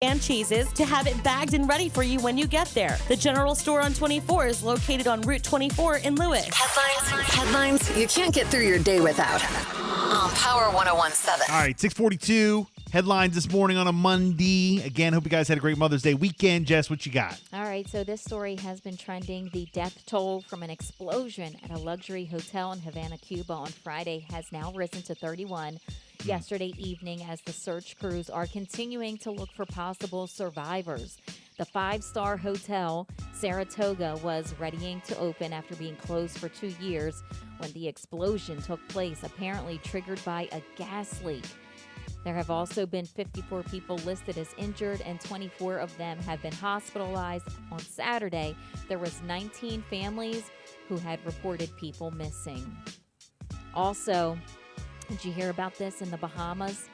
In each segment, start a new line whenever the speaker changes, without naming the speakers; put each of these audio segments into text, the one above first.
and cheeses to have it bagged and ready for you when you get there. The General Store on 24 is located on Route 24 in Lewis.
Headlines you can't get through your day without. On Power 101.7.
All right, 642 headlines this morning on a Monday. Again, hope you guys had a great Mother's Day weekend. Jess, what you got?
All right, so this story has been trending. The death toll from an explosion at a luxury hotel in Havana, Cuba on Friday has now risen to 31. Yesterday evening, as the search crews are continuing to look for possible survivors. The five-star hotel, Saratoga, was readying to open after being closed for 2 years when the explosion took place, apparently triggered by a gas leak. There have also been 54 people listed as injured, and 24 of them have been hospitalized. On Saturday, there was 19 families who had reported people missing. Also, did you hear about this in the Bahamas?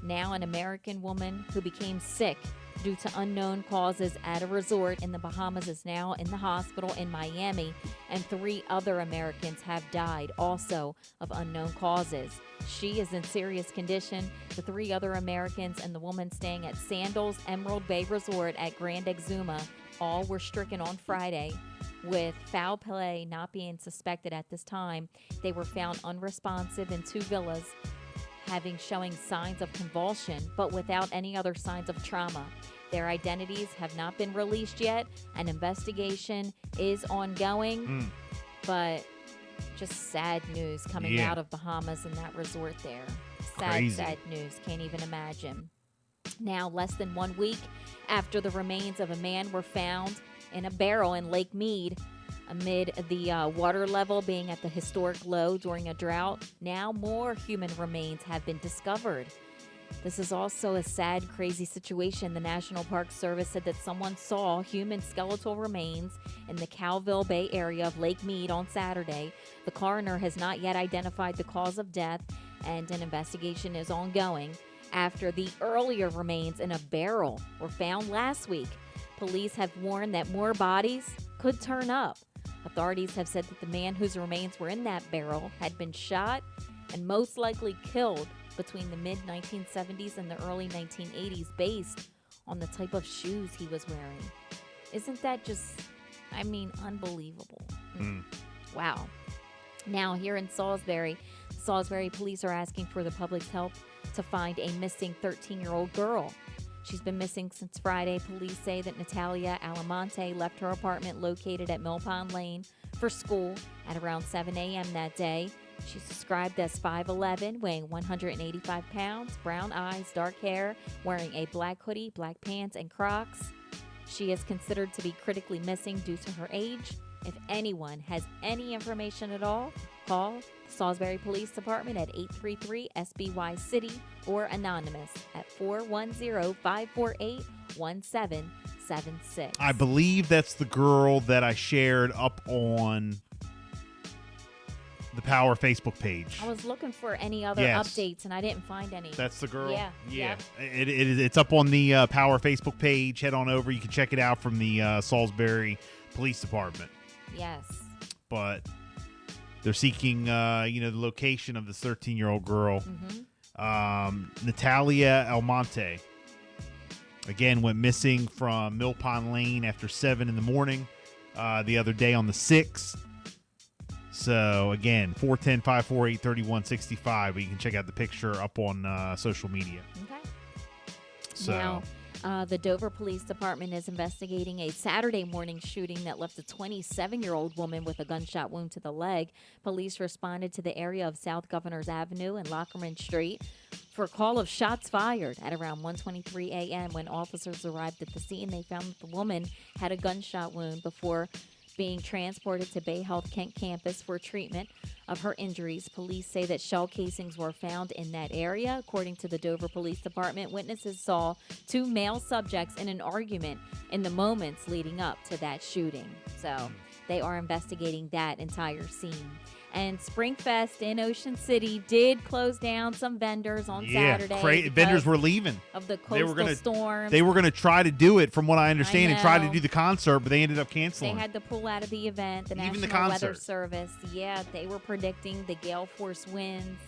Now an American woman who became sick due to unknown causes at a resort in the Bahamas is now in the hospital in Miami, and 3 other Americans have died also of unknown causes. She is in serious condition. The 3 other Americans and the woman staying at Sandals Emerald Bay Resort at Grand Exuma all were stricken on Friday with foul play not being suspected at this time. They were found unresponsive in 2 villas, showing signs of convulsion, but without any other signs of trauma. Their identities have not been released yet. An investigation is ongoing, but just sad news coming out of Bahamas and that resort there. Sad news. Can't even imagine. Now, less than 1 week after the remains of a man were found in a barrel in Lake Mead, amid the water level being at the historic low during a drought, now more human remains have been discovered. This is also a sad, crazy situation. The National Park Service said that someone saw human skeletal remains in the Calville Bay area of Lake Mead on Saturday. The coroner has not yet identified the cause of death, and an investigation is ongoing after the earlier remains in a barrel were found last week. Police have warned that more bodies could turn up. Authorities have said that the man whose remains were in that barrel had been shot and most likely killed between the mid-1970s and the early 1980s based on the type of shoes he was wearing. Isn't that just, unbelievable? Wow. Now, here in Salisbury police are asking for the public's help to find a missing 13-year-old girl. She's been missing since Friday. Police say that Natalia Alamonte left her apartment located at Mill Pond Lane for school at around 7 a.m. that day. She's described as 5'11", weighing 185 pounds, brown eyes, dark hair, wearing a black hoodie, black pants, and Crocs. She is considered to be critically missing due to her age. If anyone has any information at all, call Salisbury Police Department at 833-SBY-CITY or anonymous at 410-548-1776.
I believe that's the girl that I shared up on the Power Facebook page.
I was looking for any other updates, and I didn't find any.
That's the girl?
Yeah.
It's up on the Power Facebook page. Head on over. You can check it out from the Salisbury Police Department.
Yes.
But they're seeking, the location of this 13-year-old girl. Natalia Almonte, again, went missing from Mill Pond Lane after 7 in the morning the other day on the 6th. So, again, 410-548-3165. But you can check out the picture up on social media.
Okay.
So.
Now, the Dover Police Department is investigating a Saturday morning shooting that left a 27-year-old woman with a gunshot wound to the leg. Police responded to the area of South Governors Avenue and Lockerman Street for a call of shots fired at around 1:23 a.m. When officers arrived at the scene, they found that the woman had a gunshot wound before being transported to Bay Health Kent campus for treatment of her injuries. Police say that shell casings were found in that area. According to the Dover Police Department, witnesses saw 2 male subjects in an argument in the moments leading up to that shooting. So they are investigating that entire scene. And Springfest in Ocean City did close down some vendors on Saturday.
Vendors were leaving.
Of the coastal storm.
They were going to try to do it, from what I understand, and try to do the concert, but they ended up canceling.
They had to pull out of the event. The
Even
National
the concert.
Weather Service, they were predicting the gale force winds.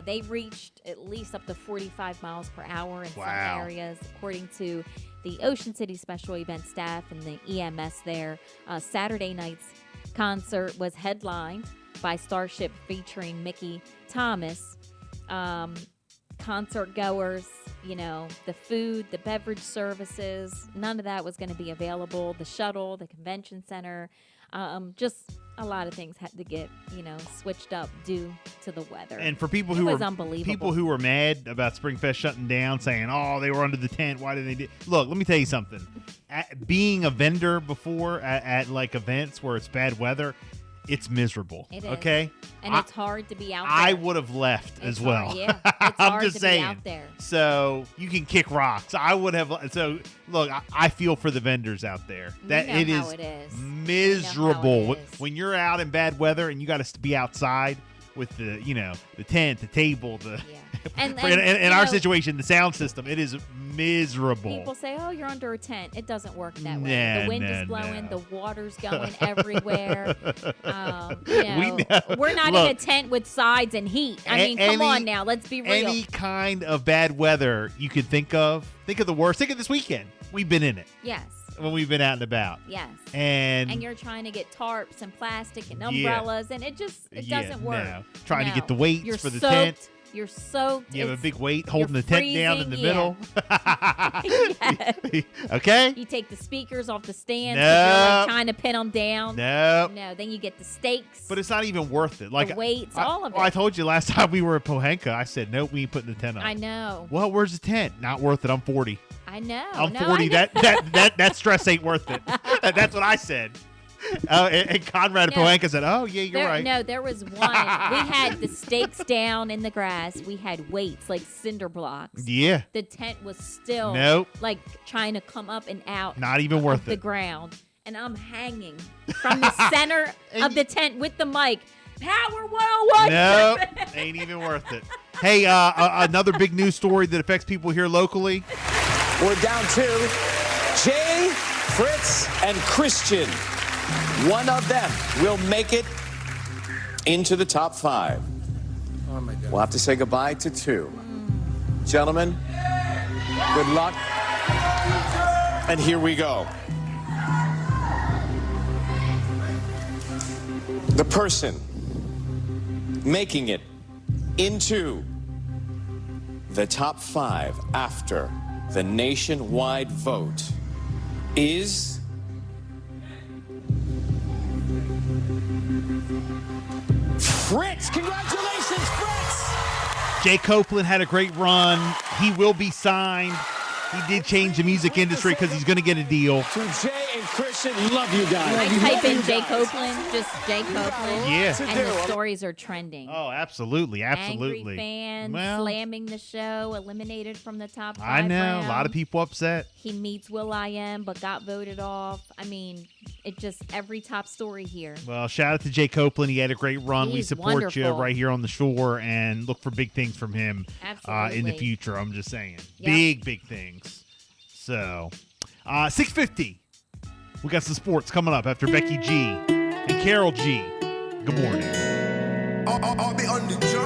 They reached at least up to 45 miles per hour in some
Wow.
areas, according to the Ocean City Special Event staff and the EMS there. Saturday night's concert was headlined by Starship featuring Mickey Thomas. Concert goers, the food, the beverage services, none of that was going to be available. The shuttle, the convention center, just a lot of things had to get, switched up due to the weather.
And for people
It
who
was
were
unbelievable.
people who were mad about Springfest shutting down, saying, "Oh, they were under the tent. Why did they do?" Look, let me tell you something. Being a vendor before at like events where it's bad weather, it's miserable.
It is.
Okay,
And it's hard to be out there.
I would have left
It's
as well.
hard, yeah. It's
I'm
hard
just
to
saying.
be out there.
So you can kick rocks. I would have. So look, I feel for the vendors out there. That
know
it
how
is
it is.
miserable
it is.
when you're out in bad weather and you got to be outside with the the tent, the table, the.
Yeah. And,
in our situation, the sound system, it is miserable.
People say, "Oh, you're under a tent." It doesn't work that way.
Nah,
The wind
nah,
is blowing,
no.
the water's going everywhere.
We know.
We're not in
Look,
a tent with sides and heat. I mean, come
any-
on now, let's be real.
Any kind of bad weather you could think of the worst. Think of this weekend. We've been in it
Yes,
when we've been out and about.
yes.
And
And you're trying to get tarps and plastic and
Yeah.
umbrellas, and it
yeah,
doesn't work.
no. Trying to
No.
get the weights
You're
for the
soaked,
tent.
You're soaked.
You have a
it's-
big weight holding the
you're
tent down in the
freezing,
middle.
Yes.
Okay?
You take the speakers off the stand.
No.
You're like trying to pin them down.
No.
No, then you get the stakes.
But it's not even worth it. Like
weights, all of
I
it.
told you last time we were at Pohanka, I said, nope, we ain't putting the tent up.
I know.
Well, where's the tent? Not worth it. I'm 40.
I know.
I'm
no,
40.
I know.
That stress ain't worth it. That's what I said. And Conrad at
No.
Pohanka said, oh, yeah, you're
There,
right.
No, there was one. We had the stakes down in the grass. We had weights like cinder blocks.
Yeah.
The tent was still
Nope.
like trying to come up and out
Not even worth
of the
it.
ground. And I'm hanging from the center of the tent with the mic. Power 101.
Nope. Ain't even worth it. Hey, another big news story that affects people here locally.
We're down to Jay, Fritz, and Christian. One of them will make it into the top 5. We'll have to say goodbye to 2. Gentlemen, good luck. And here we go. The person making it into the top 5 after the nationwide vote is Fritz. Congratulations, Fritz.
Jay Copeland had a great run. He will be signed. He did change the music industry because he's going to get a deal.
To Jay and Christian, love you guys.
I type in Jay Copeland, just Jay Copeland.
Yeah.
And the stories are trending.
Oh, absolutely. Absolutely.
Angry fans
Well,
slamming the show, eliminated from the top 5
I know.
round.
A lot of people upset.
He meets will.i.am but got voted off. I mean, it just every top story here.
Well, shout out to Jay Copeland. He had a great run. We
He's
support you
wonderful.
right here on the shore and look for big things from him in the
Absolutely.
future. I'm just saying.
Yep.
Big things. So, 6:50. We got some sports coming up after Becky G and Carol G. Good morning.
I'll be on the drum.